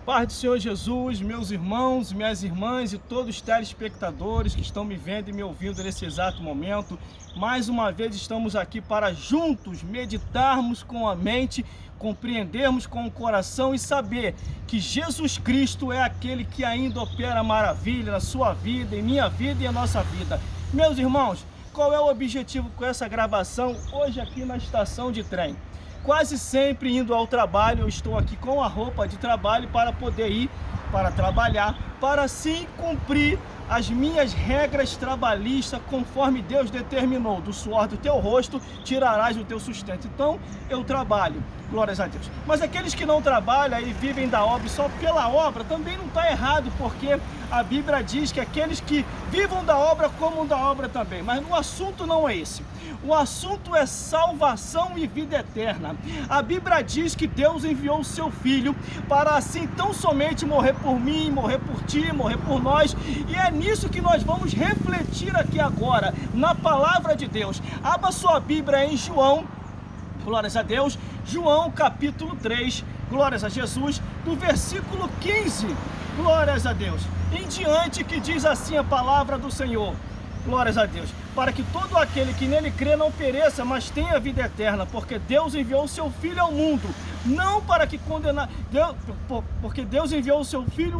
Paz do Senhor Jesus, meus irmãos, minhas irmãs e todos os telespectadores que estão me vendo e me ouvindo nesse exato momento. Mais uma vez estamos aqui para juntos meditarmos com a mente, compreendermos com o coração e saber que Jesus Cristo é aquele que ainda opera maravilha na sua vida, em minha vida e em nossa vida. Meus irmãos, qual é o objetivo com essa gravação hoje aqui na estação de trem? Quase sempre indo ao trabalho, eu estou aqui com a roupa de trabalho para poder ir para trabalhar, para assim cumprir as minhas regras trabalhistas conforme Deus determinou. Do suor do teu rosto tirarás o teu sustento. Então eu trabalho, glórias a Deus. Mas aqueles que não trabalham e vivem da obra só pela obra, também não está errado, porque a Bíblia diz que aqueles que vivam da obra comam da obra também. Mas o assunto não é esse. O assunto é salvação e vida eterna. A Bíblia diz que Deus enviou o seu Filho para assim tão somente morrer por mim, morrer por ti, morrer por nós. E é nisso que nós vamos refletir aqui agora, na palavra de Deus. Abra sua Bíblia em João, glórias a Deus, João capítulo 3, glórias a Jesus, do versículo 15, glórias a Deus, em diante, que diz assim a palavra do Senhor. Glórias a Deus, para que todo aquele que nele crê não pereça, mas tenha vida eterna, porque Deus enviou o seu Filho ao mundo, não para que condenar, porque Deus enviou o seu Filho,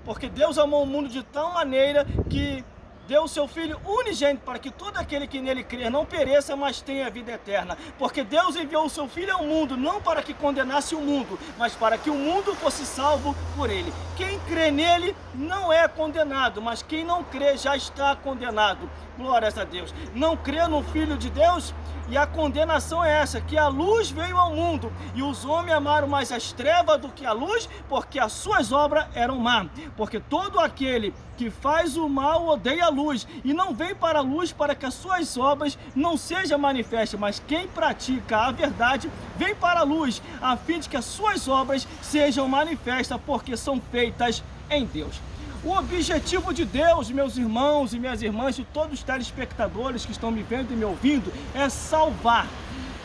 porque Deus amou o mundo de tal maneira que deu o seu Filho unigênito para que todo aquele que nele crer não pereça, mas tenha vida eterna. Porque Deus enviou o seu Filho ao mundo, não para que condenasse o mundo, mas para que o mundo fosse salvo por ele. Quem crê nele não é condenado, mas quem não crê já está condenado. Glórias a Deus. Não crê no Filho de Deus? E a condenação é essa, que a luz veio ao mundo, e os homens amaram mais as trevas do que a luz, porque as suas obras eram más. Porque todo aquele que faz o mal odeia a luz, e não vem para a luz para que as suas obras não sejam manifestas, mas quem pratica a verdade vem para a luz, a fim de que as suas obras sejam manifestas, porque são feitas em Deus. O objetivo de Deus, meus irmãos e minhas irmãs e todos os telespectadores que estão me vendo e me ouvindo, é salvar.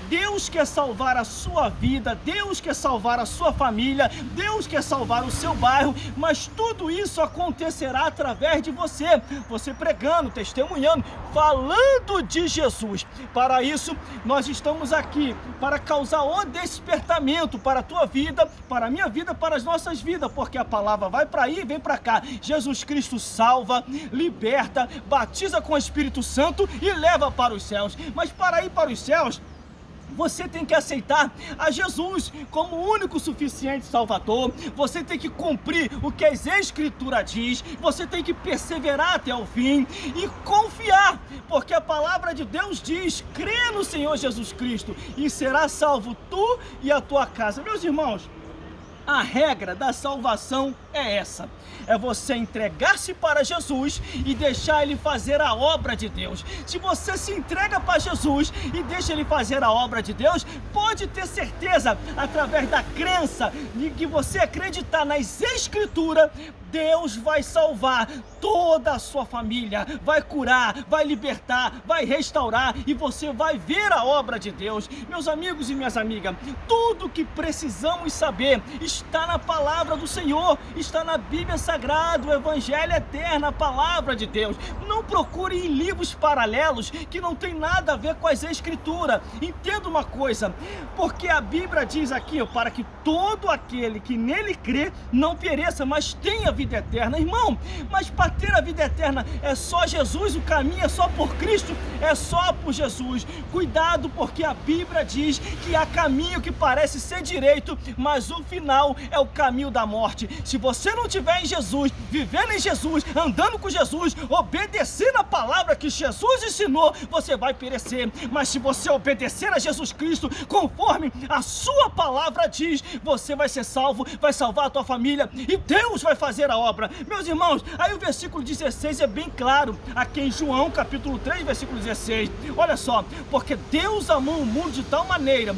Deus quer salvar a sua vida, Deus quer salvar a sua família, Deus quer salvar o seu bairro, mas tudo isso acontecerá através de você, você pregando, testemunhando, falando de Jesus. Para isso, nós estamos aqui, para causar o despertamento para a tua vida, para a minha vida, para as nossas vidas, porque a palavra vai para aí e vem para cá. Jesus Cristo salva, liberta, batiza com o Espírito Santo e leva para os céus. Mas para ir para os céus, você tem que aceitar a Jesus como o único suficiente Salvador. Você tem que cumprir o que as Escrituras diz. Você tem que perseverar até o fim e confiar, porque a palavra de Deus diz: crê no Senhor Jesus Cristo e será salvo tu e a tua casa. Meus irmãos, a regra da salvação é essa: é você entregar-se para Jesus e deixar Ele fazer a obra de Deus. Se você se entrega para Jesus e deixa Ele fazer a obra de Deus, pode ter certeza, através da crença, de que você acreditar nas Escrituras, Deus vai salvar toda a sua família, vai curar, vai libertar, vai restaurar, e você vai ver a obra de Deus. Meus amigos e minhas amigas, tudo que precisamos saber está na palavra do Senhor, está na Bíblia Sagrada, o Evangelho eterno, a palavra de Deus. Não procure em livros paralelos que não tem nada a ver com as Escrituras. Entenda uma coisa, porque a Bíblia diz aqui, para que todo aquele que nele crê não pereça, mas tenha vida eterna. Irmão, mas para ter a vida eterna é só Jesus, o caminho é só por Cristo, é só por Jesus. Cuidado, porque a Bíblia diz que há caminho que parece ser direito, mas o final é o caminho da morte. Se você não estiver em Jesus, vivendo em Jesus, andando com Jesus, obedecendo a palavra que Jesus ensinou, você vai perecer. Mas se você obedecer a Jesus Cristo conforme a sua palavra diz, você vai ser salvo, vai salvar a tua família e Deus vai fazer a obra. Meus irmãos, aí o versículo 16 é bem claro, aqui em João capítulo 3, versículo 16. Olha só: porque Deus amou o mundo de tal maneira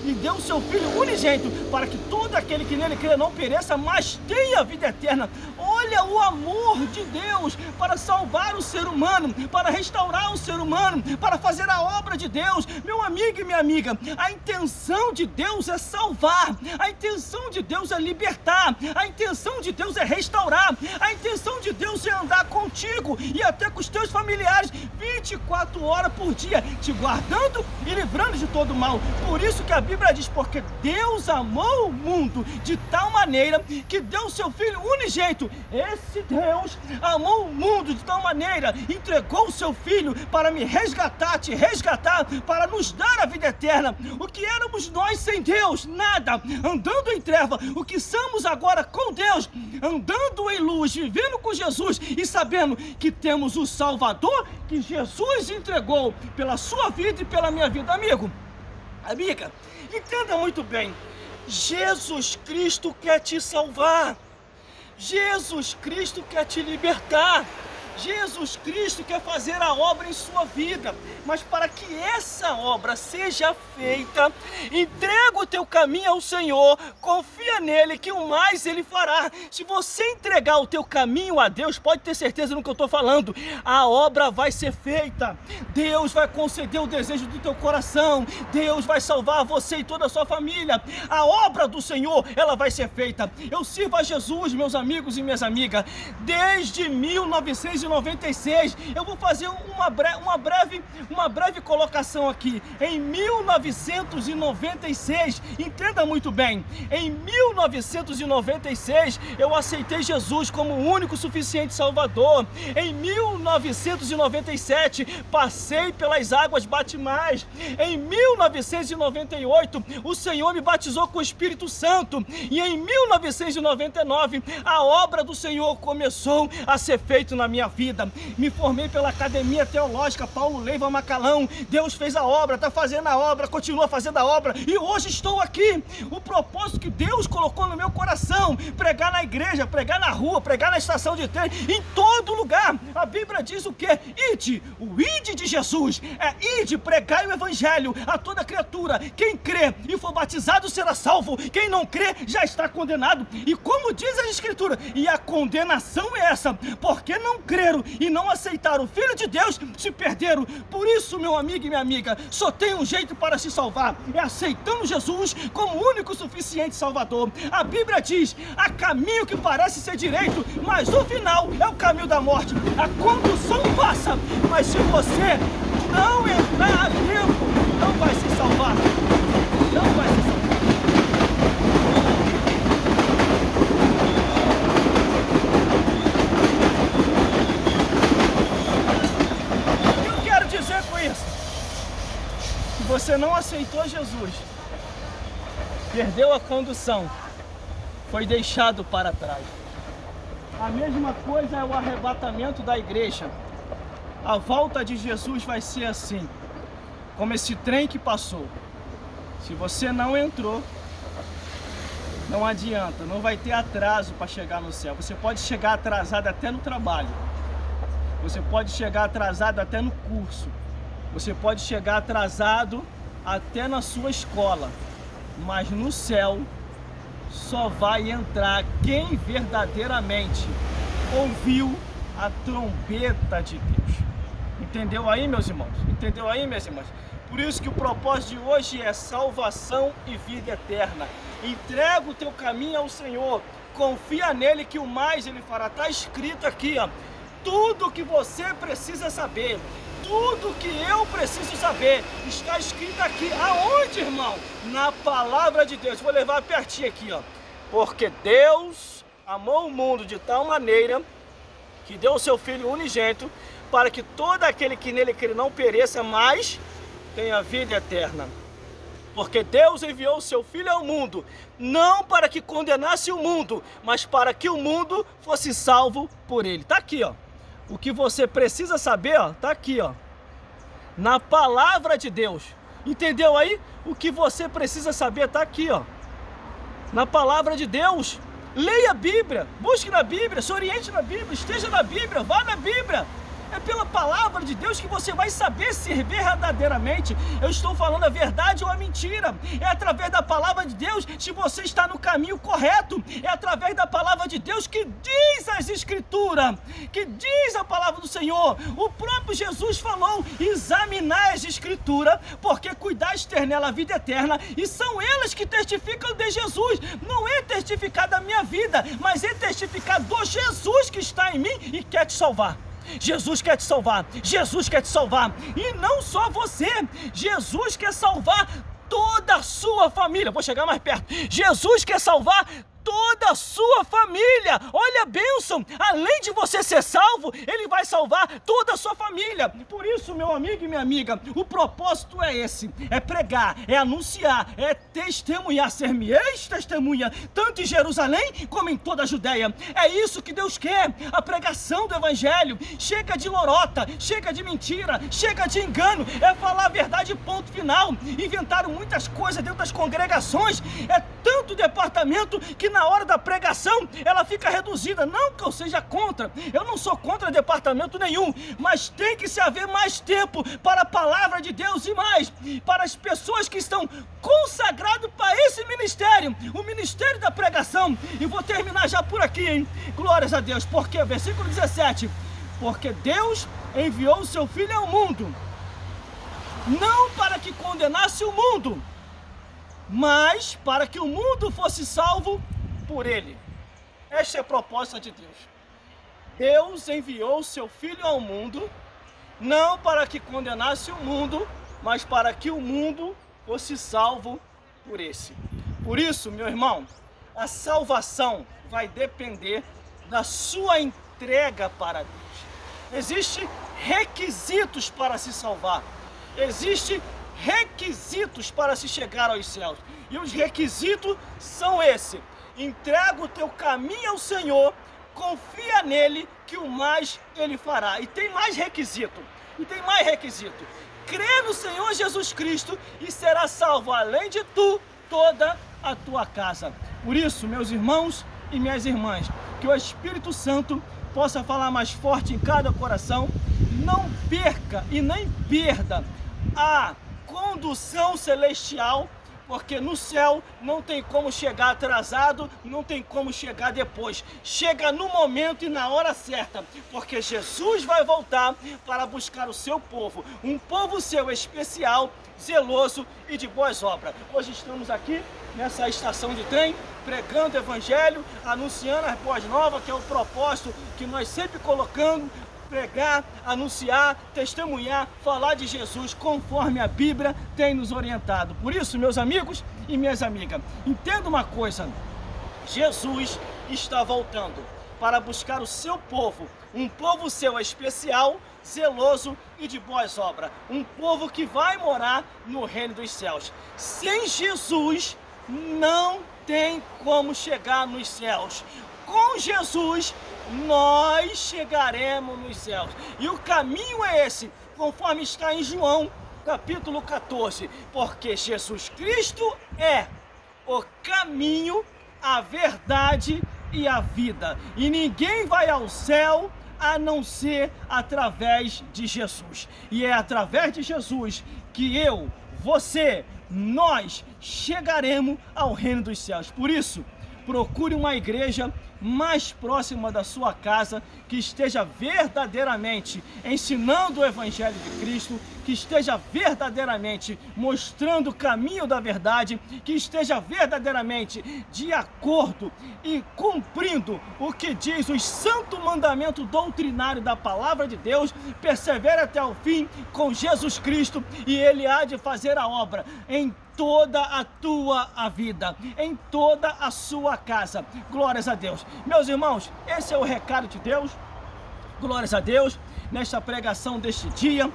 e deu o seu Filho unigênito, para que todo aquele que nele crê não pereça, mas tenha a vida eterna. Olha o amor de Deus para salvar o ser humano, para restaurar o ser humano, para fazer a obra de Deus. Meu amigo e minha amiga, a intenção de Deus é salvar, a intenção de Deus é libertar, a intenção de Deus é restaurar, a intenção de Deus é andar contigo e até com os teus familiares 24 horas por dia, te guardando e livrando de todo mal. Por isso que a Bíblia diz, porque Deus amou o mundo de tal maneira que deu o seu Filho unigênito. Esse Deus amou o mundo de tal maneira, entregou o seu Filho para me resgatar, te resgatar, para nos dar a vida eterna. O que éramos nós sem Deus? Nada. Andando em treva. O que somos agora com Deus? Andando em luz, vivendo com Jesus e sabendo que temos o Salvador que Jesus entregou pela sua vida e pela minha vida. Amigo, amiga, entenda muito bem. Jesus Cristo quer te salvar. Jesus Cristo quer te libertar. Jesus Cristo quer fazer a obra em sua vida, mas para que essa obra seja feita, entrega o teu caminho ao Senhor, confia nele que o mais ele fará. Se você entregar o teu caminho a Deus, pode ter certeza no que eu estou falando, a obra vai ser feita. Deus vai conceder o desejo do teu coração, Deus vai salvar você e toda a sua família. A obra do Senhor, ela vai ser feita. Eu sirvo a Jesus, meus amigos e minhas amigas, desde 1996. Eu vou fazer uma breve colocação aqui. Em 1996, entenda muito bem, em 1996 eu aceitei Jesus como o único suficiente Salvador. Em 1997 passei pelas águas batismais. Em 1998 o Senhor me batizou com o Espírito Santo. E em 1999 a obra do Senhor começou a ser feita na minha vida. Me formei pela Academia Teológica Paulo Leiva Macalão. Deus fez a obra, está fazendo a obra, continua fazendo a obra e hoje estou aqui. O propósito que Deus colocou no meu coração, pregar na igreja, pregar na rua, pregar na estação de trem, em todo lugar. A Bíblia diz o quê? Ide, o ide de Jesus é ide, pregai o evangelho a toda criatura. Quem crê e for batizado será salvo, quem não crê já está condenado. E como diz a Escritura, e a condenação é essa, porque não creram e não aceitaram o Filho de Deus, se perderam. Por isso, meu amigo e minha amiga, só tem um jeito para se salvar, é aceitando Jesus como o único suficiente Salvador. A Bíblia diz, há caminho que parece ser direito, mas o final é o caminho da morte. A condução passa, mas se você não entrar a tempo, não vai se salvar. Não vai se salvar. Você não aceitou Jesus, perdeu a condução, foi deixado para trás. A mesma coisa é o arrebatamento da igreja. A volta de Jesus vai ser assim, como esse trem que passou. Se você não entrou, não adianta, não vai ter atraso para chegar no céu. Você pode chegar atrasado até no trabalho, você pode chegar atrasado até no curso, você pode chegar atrasado até na sua escola, mas no céu só vai entrar quem verdadeiramente ouviu a trombeta de Deus. Entendeu aí, meus irmãos? Entendeu aí, minhas irmãs? Por isso que o propósito de hoje é salvação e vida eterna. Entrega o teu caminho ao Senhor, confia nele que o mais ele fará. Está escrito aqui, ó, tudo que você precisa saber. Tudo que eu preciso saber está escrito aqui. Aonde, irmão? Na palavra de Deus. Vou levar pertinho aqui, ó. Porque Deus amou o mundo de tal maneira que deu o seu Filho unigênito para que todo aquele que nele crê não pereça, mas tenha vida eterna. Porque Deus enviou o seu Filho ao mundo, não para que condenasse o mundo, mas para que o mundo fosse salvo por ele. Tá aqui, ó. O que você precisa saber, ó, tá aqui, ó, na palavra de Deus. Entendeu aí? O que você precisa saber tá aqui, ó, na palavra de Deus. Leia a Bíblia, busque na Bíblia, se oriente na Bíblia, esteja na Bíblia, vá na Bíblia. É pela palavra de Deus que você vai saber ser verdadeiramente eu estou falando a verdade ou a mentira. É através da palavra de Deus se você está no caminho correto. É através da palavra de Deus que diz as Escrituras, que diz a palavra do Senhor. O próprio Jesus falou: examinai as Escrituras, porque cuidais ter nela a vida eterna, e são elas que testificam de Jesus. Não é testificar da minha vida, mas é testificar do Jesus que está em mim e quer te salvar. Jesus quer te salvar, Jesus quer te salvar, e não só você, Jesus quer salvar toda a sua família. Vou chegar mais perto. Jesus quer salvar toda a sua família. Olha a bênção, além de você ser salvo, Ele vai salvar toda a sua família. Por isso, meu amigo e minha amiga, o propósito é esse, é pregar, é anunciar, é testemunhar, ser-me-eis testemunha, tanto em Jerusalém como em toda a Judéia. É isso que Deus quer, a pregação do Evangelho. Chega de lorota, chega de mentira, chega de engano, é falar a verdade, ponto final. Inventaram muitas coisas dentro das congregações, é tanto departamento que na hora da pregação ela fica reduzida. Não que eu seja contra, eu não sou contra departamento nenhum, mas tem que se haver mais tempo para a palavra de Deus e mais para as pessoas que estão consagradas para esse ministério, o ministério da pregação. E vou terminar já por aqui, hein? Glórias a Deus, porque versículo 17, porque Deus enviou o seu Filho ao mundo, não para que condenasse o mundo, mas para que o mundo fosse salvo por ele. Esta é a proposta de Deus. Deus enviou o seu Filho ao mundo, não para que condenasse o mundo, mas para que o mundo fosse salvo por esse. Por isso, meu irmão, a salvação vai depender da sua entrega para Deus. Existem requisitos para se salvar. Existem requisitos para se chegar aos céus. E os requisitos são esses: entrega o teu caminho ao Senhor, confia nele, que o mais ele fará. E tem mais requisito. Crê no Senhor Jesus Cristo e será salvo, além de tu, toda a tua casa. Por isso, meus irmãos e minhas irmãs, que o Espírito Santo possa falar mais forte em cada coração. Não perca e nem perda a condução celestial, porque no céu não tem como chegar atrasado, não tem como chegar depois. Chega no momento e na hora certa, porque Jesus vai voltar para buscar o seu povo, um povo seu especial, zeloso e de boas obras. Hoje estamos aqui nessa estação de trem, pregando o Evangelho, anunciando as boas novas, que é o propósito que nós sempre colocamos: pregar, anunciar, testemunhar, falar de Jesus conforme a Bíblia tem nos orientado. Por isso, meus amigos e minhas amigas, entenda uma coisa: Jesus está voltando para buscar o seu povo, um povo seu especial, zeloso e de boas obras, um povo que vai morar no reino dos céus. Sem Jesus não tem como chegar nos céus. Com Jesus nós chegaremos nos céus. E o caminho é esse, conforme está em João, capítulo 14. Porque Jesus Cristo é o caminho, a verdade e a vida. E ninguém vai ao céu a não ser através de Jesus. E é através de Jesus que eu, você, nós chegaremos ao reino dos céus. Por isso, procure uma igreja mais próxima da sua casa, que esteja verdadeiramente ensinando o Evangelho de Cristo, que esteja verdadeiramente mostrando o caminho da verdade, que esteja verdadeiramente de acordo e cumprindo o que diz o santo mandamento doutrinário da palavra de Deus. Persevere até o fim com Jesus Cristo e Ele há de fazer a obra em toda a tua vida, em toda a sua casa. Glórias a Deus. Meus irmãos, esse é o recado de Deus. Glórias a Deus, nesta pregação deste dia.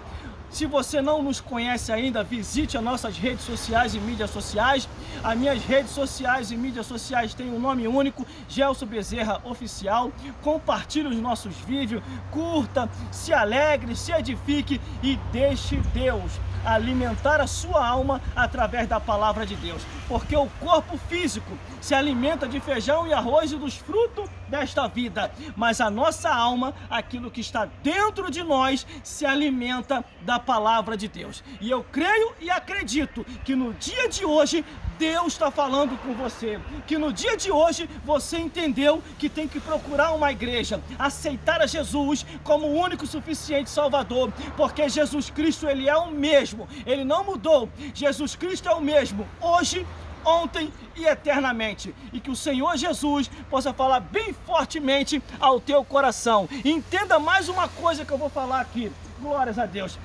Se você não nos conhece ainda, visite as nossas redes sociais e mídias sociais. As minhas redes sociais e mídias sociais têm um nome único, Gelson Bezerra Oficial. Compartilhe os nossos vídeos, curta, se alegre, se edifique e deixe Deus alimentar a sua alma através da palavra de Deus. Porque o corpo físico se alimenta de feijão e arroz e dos frutos desta vida, mas a nossa alma, aquilo que está dentro de nós, se alimenta da palavra de Deus. E eu creio e acredito que no dia de hoje Deus está falando com você, que no dia de hoje você entendeu que tem que procurar uma igreja, aceitar a Jesus como o único suficiente Salvador, porque Jesus Cristo, Ele é o mesmo, Ele não mudou. Jesus Cristo é o mesmo hoje, ontem e eternamente, e que o Senhor Jesus possa falar bem fortemente ao teu coração. Entenda mais uma coisa que eu vou falar aqui, glórias a Deus.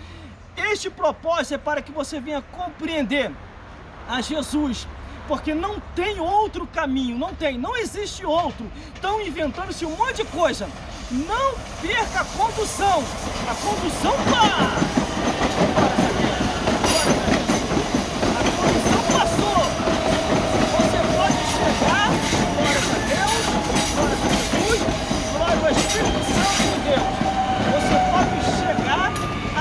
Este propósito é para que você venha compreender a Jesus, porque não tem outro caminho, não existe outro. Estão inventando-se um monte de coisa. Não perca a condução, passou. Você pode chegar, glória a Deus, glória a Jesus, glória ao Espírito Santo de Deus. Você pode chegar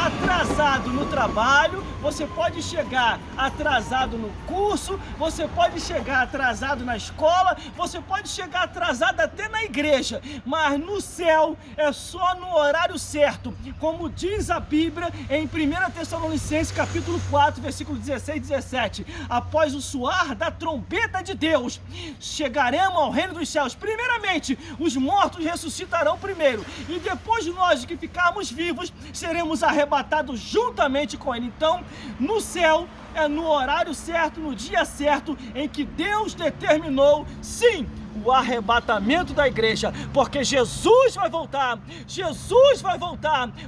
atrasado no trabalho, você pode chegar atrasado no curso, você pode chegar atrasado na escola, você pode chegar atrasado até na igreja, mas no céu é só no horário certo, como diz a Bíblia em 1 Tessalonicenses capítulo 4, versículo 16 e 17, após o soar da trombeta de Deus, chegaremos ao reino dos céus. Primeiramente, os mortos ressuscitarão primeiro, e depois nós que ficarmos vivos, seremos arrebatados juntamente com Ele. Então, no céu é no horário certo, no dia certo, em que Deus determinou, sim, o arrebatamento da igreja, porque Jesus vai voltar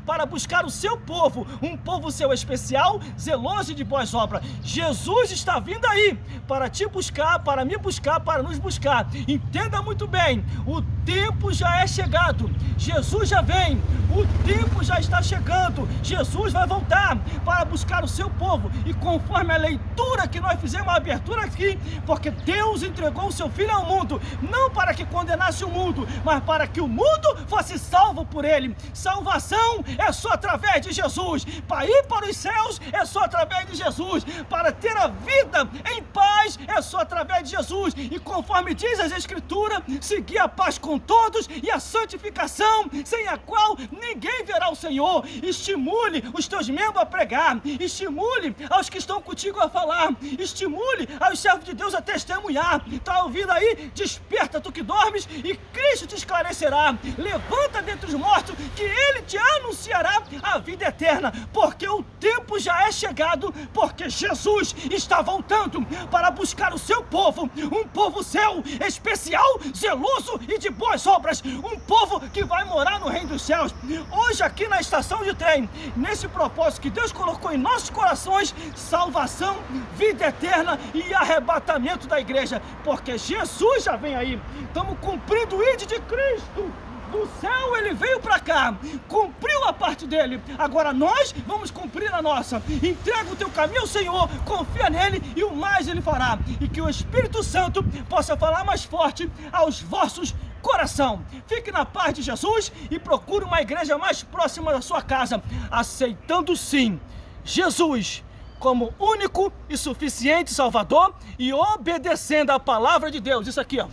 para buscar o seu povo, um povo seu especial, zeloso e de boas obras. Jesus está vindo aí para te buscar, para me buscar, para nos buscar. Entenda muito bem, o tempo já é chegado, Jesus já vem, o tempo já está chegando, Jesus vai voltar para buscar o seu povo, e conforme a leitura que nós fizemos, a abertura aqui, porque Deus entregou o seu Filho ao mundo, não para que condenasse o mundo, mas para que o mundo fosse salvo por ele. Salvação é só através de Jesus, para ir para os céus é só através de Jesus, para ter a vida em paz é só através de Jesus, e conforme diz as Escrituras, seguir a paz com todos e a santificação, sem a qual ninguém verá o Senhor. Estimule os teus membros a pregar, estimule aos que estão contigo a falar, estimule aos servos de Deus a testemunhar. Está ouvindo aí? Desperta tu que dormes e Cristo te esclarecerá. Levanta dentre os mortos que Ele te anunciará a vida eterna, porque o tempo já é chegado, porque Jesus está voltando para buscar o seu povo, um povo seu, especial, zeloso e de boas obras, um povo que vai morar no reino dos céus. Hoje aqui na estação de trem, nesse propósito que Deus colocou em nossos corações, salvação, vida eterna e arrebatamento da igreja, porque Jesus já vem aí. Estamos cumprindo o ID de Cristo. Do céu Ele veio para cá, cumpriu a parte dele, agora nós vamos cumprir a nossa. Entrega o teu caminho ao Senhor, confia nele e o mais Ele fará, e que o Espírito Santo possa falar mais forte aos vossos coração. Fique na paz de Jesus e procure uma igreja mais próxima da sua casa, aceitando sim Jesus como único e suficiente Salvador e obedecendo a palavra de Deus. Isso aqui, ó,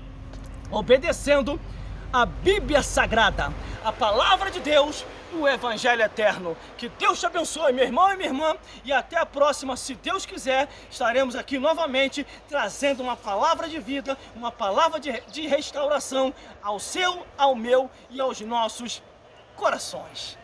obedecendo a Bíblia Sagrada, a palavra de Deus, o Evangelho Eterno. Que Deus te abençoe, meu irmão e minha irmã, e até a próxima. Se Deus quiser, estaremos aqui novamente trazendo uma palavra de vida, uma palavra de restauração ao seu, ao meu e aos nossos corações.